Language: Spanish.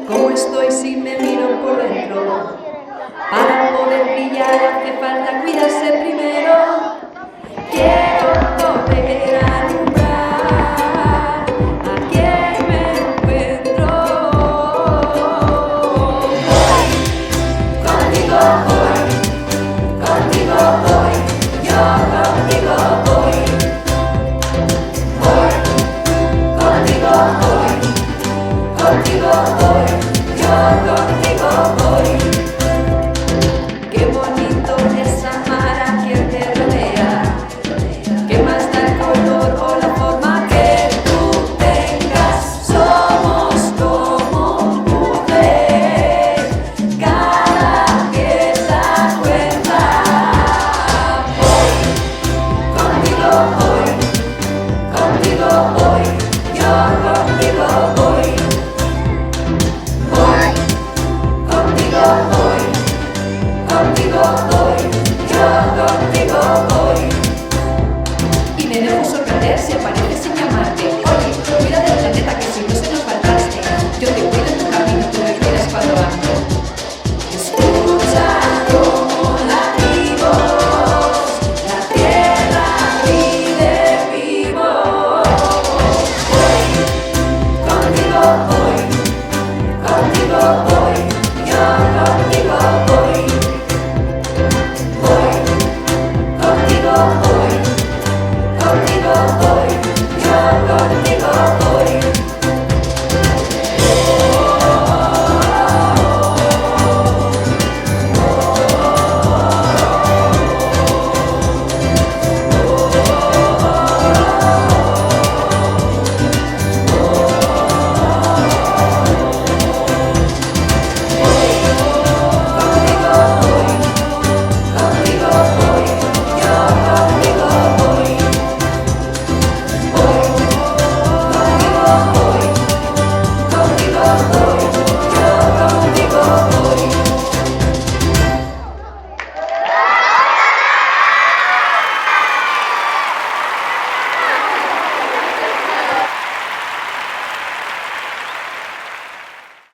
cómo estoy si me miro por dentro. Para poder brillar hace falta cuidarse primero. Quiero poder alumbrar a quien me encuentro. Contigo voy, yo contigo voy. Contigo voy, yo contigo voy. Qué bonito es amar a quien te rodea. Qué más da el color o la forma que tú tengas. Somos como un puzzle, cada pieza cuenta. Voy, contigo voy.